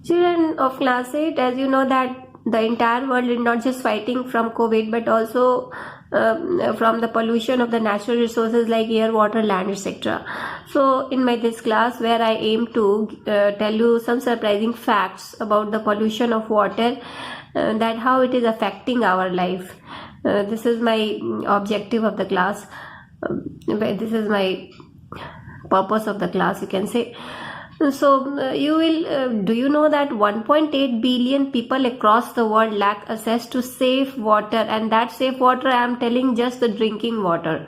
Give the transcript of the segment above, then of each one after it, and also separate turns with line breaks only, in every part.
Children of class 8, as you know that the entire world is not just fighting from COVID, but also from the pollution of the natural resources like air, water, land, etc. So in this class, where I aim to tell you some surprising facts about the pollution of water, that how it is affecting our life. This is my objective of the class. This is my purpose of the class, you can say. So you will do you know that 1.8 billion people across the world lack access to safe water, and that safe water I am telling just the drinking water,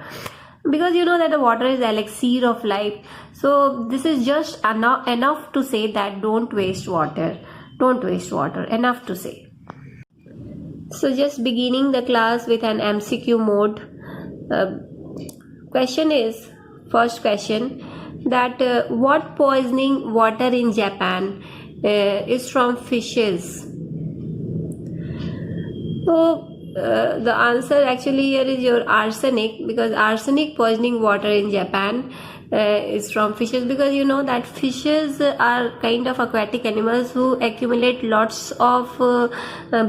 because you know that the water is the elixir of life. So this is just enough to say that don't waste water, enough to say. So just beginning the class with an MCQ mode. First question, that what poisoning water in Japan is from fishes? So the answer actually here is your arsenic, because arsenic poisoning water in Japan is from fishes, because you know that fishes are kind of aquatic animals who accumulate lots of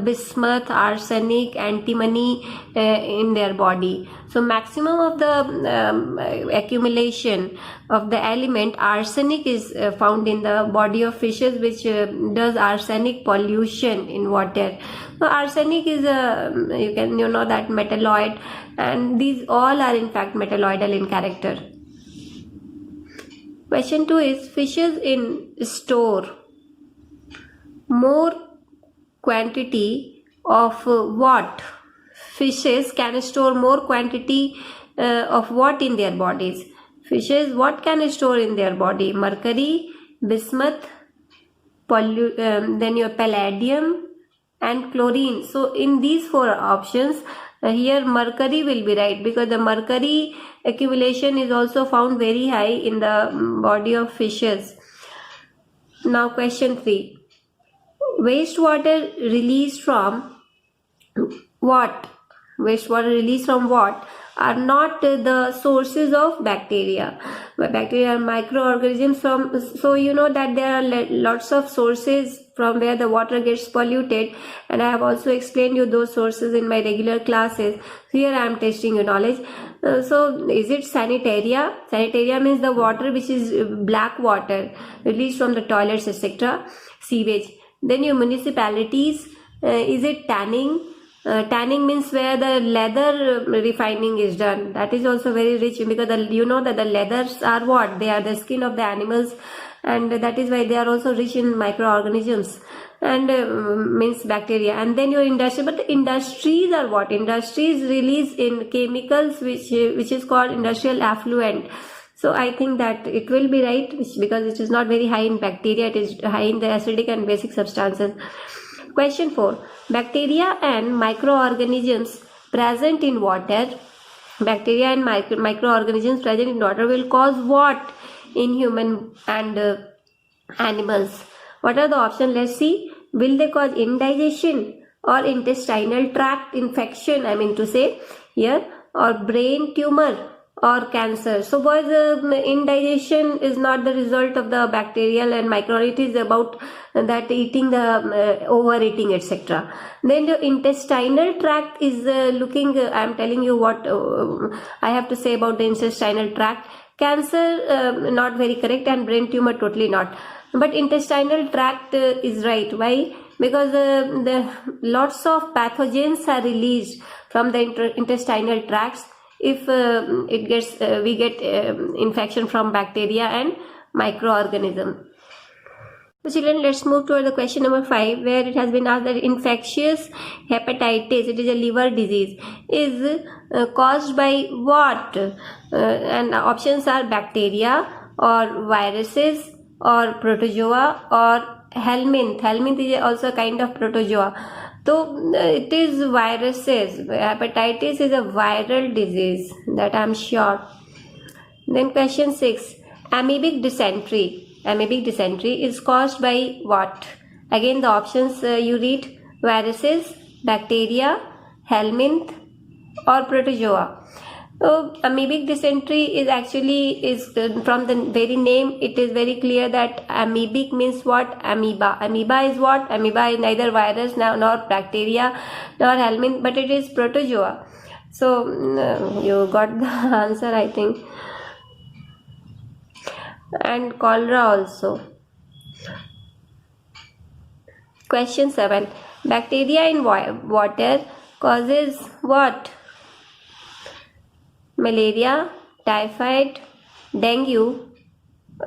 bismuth, arsenic, antimony in their body. So maximum of the accumulation of the element arsenic is found in the body of fishes, which does arsenic pollution in water. So arsenic is you know that metalloid, and these all are in fact metalloidal in character. Question 2 is, fishes in store more quantity of what? Fishes can store more quantity of what in their bodies? Fishes what can store in their body? Mercury, bismuth, then your palladium and chlorine. So in these four options, here mercury will be right, because the mercury accumulation is also found very high in the body of fishes. Now question 3, wastewater released from what? Wastewater released from what are not the sources of bacteria. Bacteria are microorganisms from, so you know that there are lots of sources from where the water gets polluted, and I have also explained you those sources in my regular classes. Here I am testing your knowledge. So is it sanitaria? Sanitaria means the water which is black water released from the toilets, etc. Sewage. Then your municipalities, is it tanning? Tanning means where the leather refining is done. That is also very rich, because you know that the leathers are what? They are the skin of the animals, and that is why they are also rich in microorganisms, and means bacteria. And then your industry, but the industries are what? Industries release in chemicals which is called industrial effluent. So I think that it will be right, because it is not very high in bacteria, it is high in the acidic and basic substances. Question 4, bacteria and microorganisms present in water. Bacteria and microorganisms present in water will cause what in human and animals? What are the options? Let's see. Will they cause indigestion or intestinal tract infection, I mean to say here, or brain tumor or cancer? So boys, indigestion is not the result of the bacterial and micro, it is about that eating, the overeating, etc. Then the intestinal tract is looking, I am telling you what I have to say about the intestinal tract. Cancer not very correct, and brain tumor totally not, but intestinal tract is right. Why? Because the lots of pathogens are released from the intestinal tracts if we get infection from bacteria and microorganism. So children, let's move toward the question number 5, where it has been asked that infectious hepatitis, it is a liver disease, is caused by what? And the options are bacteria or viruses or protozoa or helminth. Helminth is also a kind of protozoa. So it is viruses. Hepatitis is a viral disease, that I am sure. Then question 6, amoebic dysentery. Amoebic dysentery is caused by what? Again the options you read: viruses, bacteria, helminth or protozoa. So amoebic dysentery is actually from the very name it is very clear that amoebic means what? Amoeba. Amoeba is what? Amoeba is neither virus nor bacteria nor helminth, but it is protozoa. So you got the answer, I think. And cholera also. Question 7. Bacteria in water causes what? Malaria, typhoid, dengue,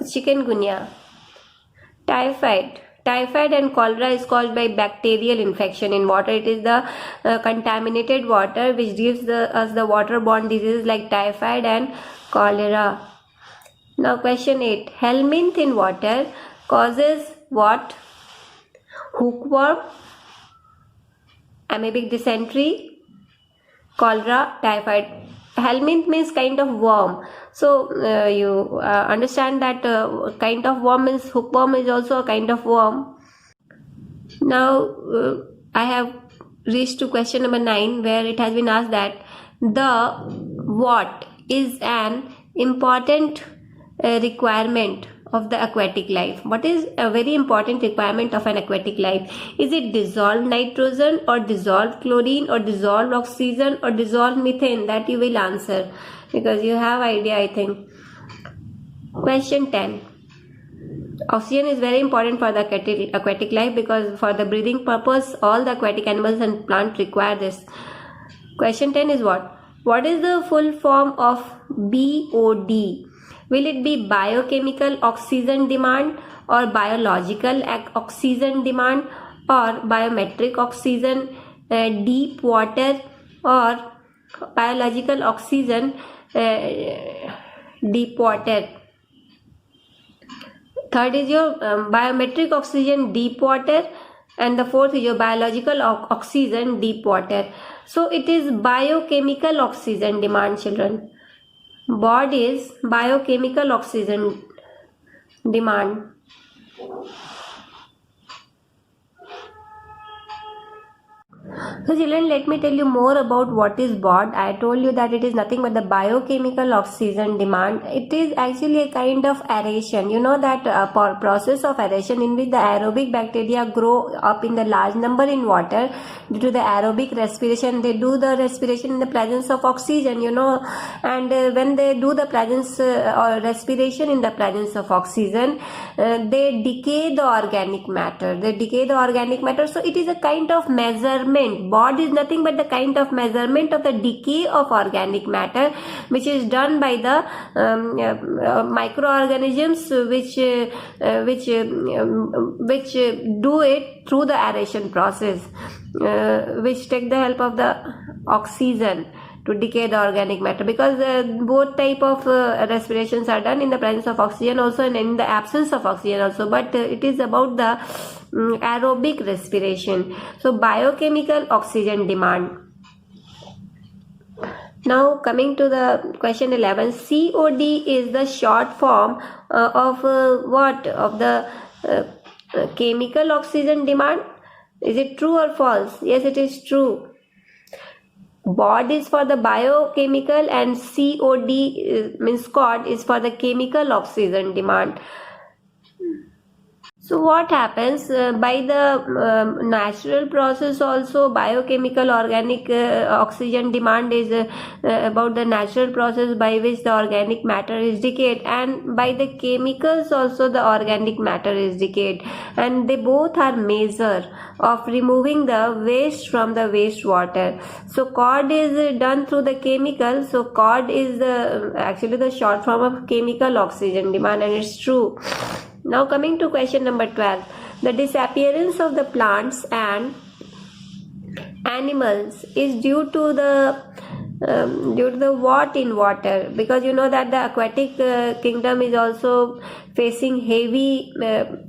chikungunya. Typhoid and cholera is caused by bacterial infection in water. It is the contaminated water which gives us the waterborne diseases like typhoid and cholera. Now question 8. Helminth in water causes what? Hookworm, amoebic dysentery, cholera, typhoid. Helminth means kind of worm. So you understand that kind of worm means hookworm is also a kind of worm. Now I have reached to question number 9, where it has been asked that the what is an important requirement of the aquatic life. What is a very important requirement of an aquatic life? Is it dissolved nitrogen or dissolved chlorine or dissolved oxygen or dissolved methane? That you will answer because you have idea, I think. Question 10. Oxygen is very important for the aquatic life because for the breathing purpose all the aquatic animals and plants require this. Question 10 is what? What is the full form of BOD? Will it be biochemical oxygen demand or biological oxygen demand or biometric oxygen, deep water, or biological oxygen, deep water? Third is your biometric oxygen, deep water, and the fourth is your biological oxygen, deep water. So it is biochemical oxygen demand, children. BOD is biochemical oxygen demand. So children, let me tell you more about what is BOD. I told you that it is nothing but the biochemical oxygen demand. It is actually a kind of aeration. You know that process of aeration in which the aerobic bacteria grow up in the large number in water due to the aerobic respiration. They do the respiration in the presence of oxygen, you know, and when they do the presence or respiration in the presence of oxygen, they decay the organic matter. So it is a kind of measurement. BOD is nothing but the kind of measurement of the decay of organic matter which is done by the microorganisms which do it through the aeration process, which take the help of the oxygen to decay the organic matter, because both type of respirations are done in the presence of oxygen also and in the absence of oxygen also, but it is about the aerobic respiration. So biochemical oxygen demand. Now coming to the question 11, COD is the short form of what? Of the chemical oxygen demand. Is it true or false? Yes, it is true. BOD is for the biochemical and COD means COD is for the chemical oxygen demand. So what happens by the natural process also? Biochemical organic oxygen demand is about the natural process by which the organic matter is decayed, and by the chemicals also the organic matter is decayed, and they both are measure of removing the waste from the wastewater. So COD is done through the chemical. So COD is actually the short form of chemical oxygen demand, and it's true. Now coming to question number 12, the disappearance of the plants and animals is due to the what in water? Because you know that the aquatic kingdom is also facing heavy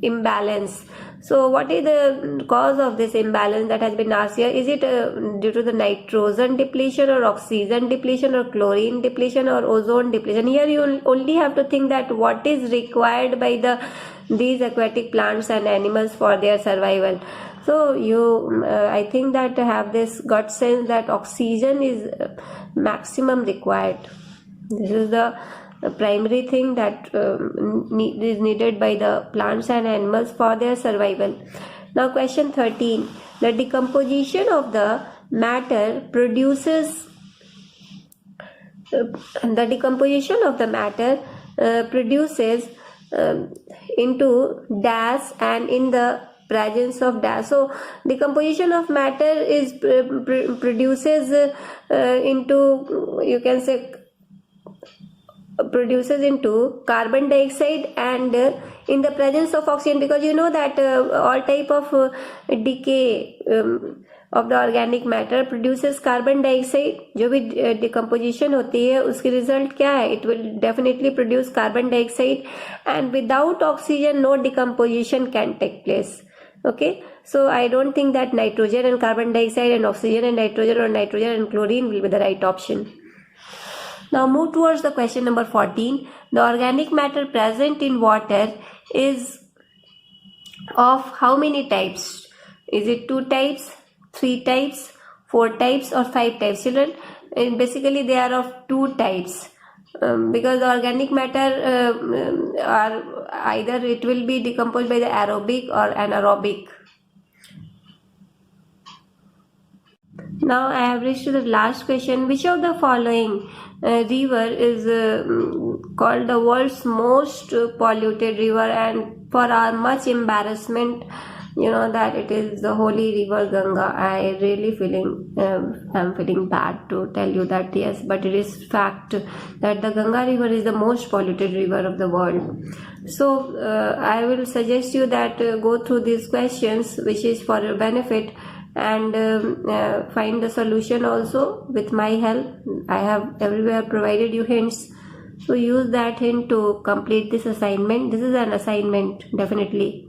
imbalance. So what is the cause of this imbalance that has been asked here? Is it due to the nitrogen depletion or oxygen depletion or chlorine depletion or ozone depletion? Here you only have to think that what is required by these aquatic plants and animals for their survival. So you, I think that have this gut sense that oxygen is maximum required. This is the primary thing that is needed by the plants and animals for their survival. Now question 13. The decomposition of the matter produces into dash and in the presence of dash. So decomposition of matter is produces into, you can say, produces into carbon dioxide and in the presence of oxygen, because you know that all type of decay of the organic matter produces carbon dioxide. जो भी decomposition होती है उसकी result क्या है? It will definitely produce carbon dioxide, and without oxygen no decomposition can take place. Okay, so I don't think that nitrogen and carbon dioxide and oxygen and nitrogen, or nitrogen and chlorine, will be the right option. Now move towards the question number 14. The organic matter present in water is of how many types? Is it 2 types, 3 types, 4 types, or 5 types? Children, basically they are of 2 types. Because the organic matter are either it will be decomposed by the aerobic or anaerobic. Now I have reached to the last question. Which of the following river is called the world's most polluted river? And for our much embarrassment, you know that it is the holy river Ganga. I really I'm feeling bad to tell you that, yes, but it is fact that the Ganga river is the most polluted river of the world. So I will suggest you that go through these questions, which is for your benefit, and find the solution also with my help. I have everywhere provided you hints, so use that hint to complete this assignment. This is an assignment, definitely.